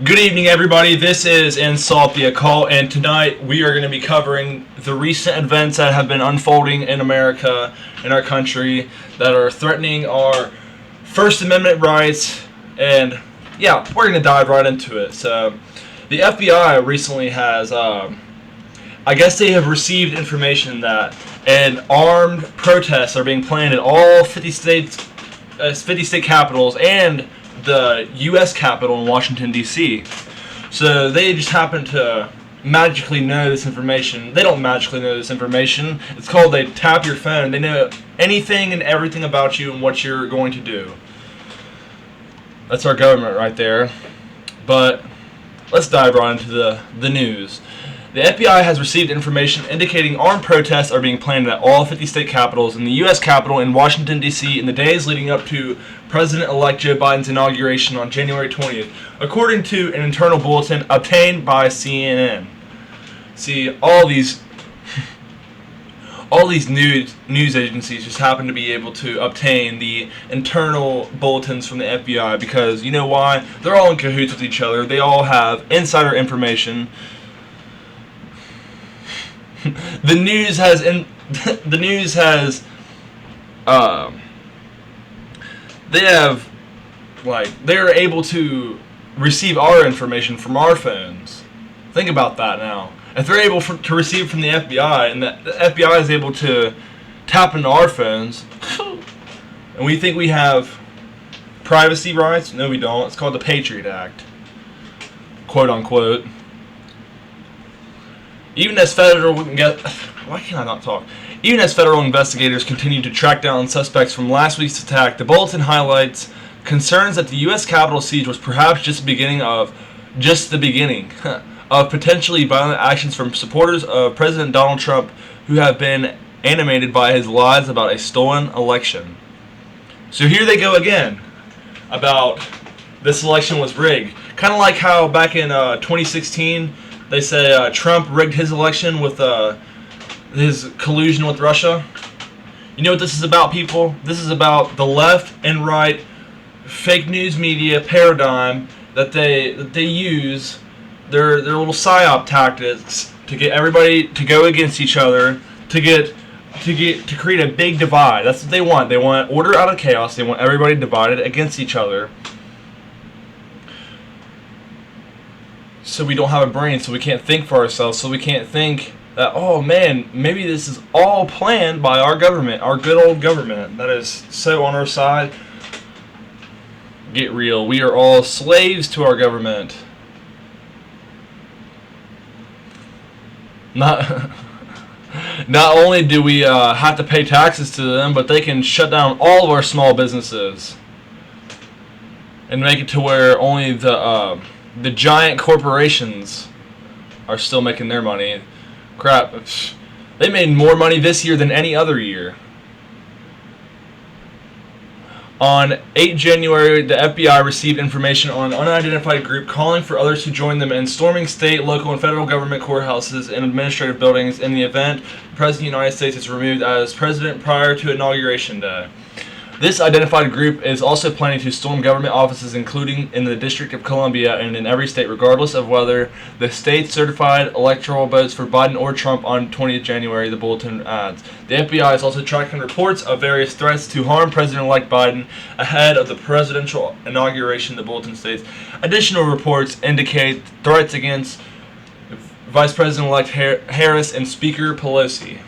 Good evening, everybody. This is Insult the Occult, and tonight we are going to be covering the recent events that have been unfolding in America, in our country, that are threatening our First Amendment rights. And yeah, we're going to dive right into it. So, the FBI recently has, I guess they have received information that an armed protests are being planned in all 50 state capitals and the U.S. Capitol in Washington, D.C. So they just happen to magically know this information. They don't magically know this information. It's called they tap your phone. They know anything and everything about you and what you're going to do. That's our government right there. But let's dive right into the news. The FBI has received information indicating armed protests are being planned at all 50 state capitals and the U.S. Capitol in Washington, D.C. in the days leading up to President-elect Joe Biden's inauguration on January 20th, according to an internal bulletin obtained by CNN. See, all these news agencies just happen to be able to obtain the internal bulletins from the FBI because, you know why? They're all in cahoots with each other. They all have insider information. The news has they're able to receive our information from our phones. Think about that now. If they're able to receive from the FBI, and the FBI is able to tap into our phones, and we think we have privacy rights, no, we don't. It's called the Patriot Act, quote unquote. Even as federal investigators continue to track down suspects from last week's attack, the bulletin highlights concerns that the U.S. Capitol siege was perhaps just the beginning of potentially violent actions from supporters of President Donald Trump who have been animated by his lies about a stolen election. So here they go again about this election was rigged. Kind of like how back in 2016 they say Trump rigged his election with his collusion with Russia. You know what this is about, people? This is about the left and right fake news media paradigm that they use their little psyop tactics to get everybody to go against each other, to create a big divide. That's what they want. They want order out of chaos. They want everybody divided against each other. So we don't have a brain, so we can't think for ourselves, so we can't think that, oh man, maybe this is all planned by our government, our good old government that is so on our side. Get real. We are all slaves to our government. Not only do we have to pay taxes to them, but they can shut down all of our small businesses and make it to where only the giant corporations are still making their money. Crap. They made more money this year than any other year. On 8 January, the FBI received information on an unidentified group calling for others to join them in storming state, local, and federal government courthouses and administrative buildings in the event the President of the United States is removed as president prior to Inauguration Day. This identified group is also planning to storm government offices, including in the District of Columbia and in every state, regardless of whether the state certified electoral votes for Biden or Trump on 20th January, the bulletin adds. The FBI is also tracking reports of various threats to harm President-elect Biden ahead of the presidential inauguration, the bulletin states. Additional reports indicate threats against Vice President-elect Harris and Speaker Pelosi.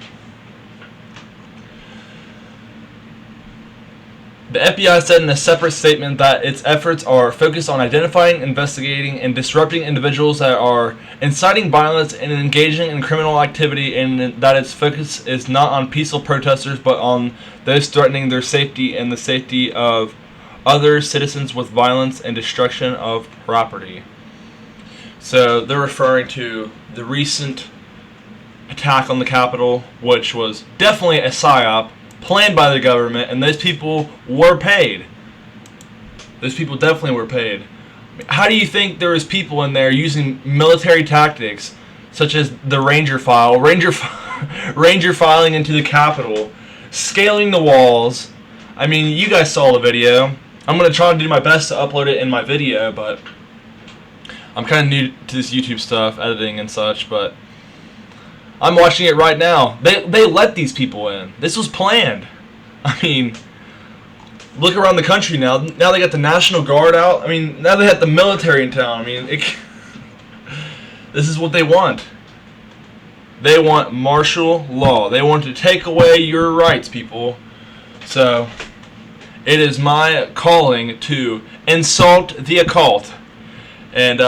The FBI said in a separate statement that its efforts are focused on identifying, investigating, and disrupting individuals that are inciting violence and engaging in criminal activity, and that its focus is not on peaceful protesters but on those threatening their safety and the safety of other citizens with violence and destruction of property. So they're referring to the recent attack on the Capitol, which was definitely a psyop planned by the government, and those people were paid. Those people definitely were paid. How do you think there was people in there using military tactics, such as the Ranger filing into the Capitol, scaling the walls? I mean, you guys saw the video. I'm going to try to do my best to upload it in my video, but I'm kind of new to this YouTube stuff, editing and such, but I'm watching it right now. They let these people in. This was planned. I mean, look around the country now. Now they got the National Guard out. I mean, now they have the military in town. I mean, this is what they want. They want martial law. They want to take away your rights, people. So, it is my calling to insult the occult. And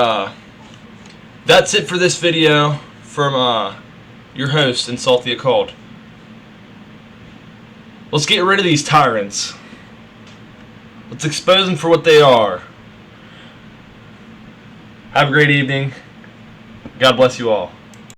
that's it for this video from your host, Insult the Occult. Let's get rid of these tyrants. Let's expose them for what they are. Have a great evening. God bless you all.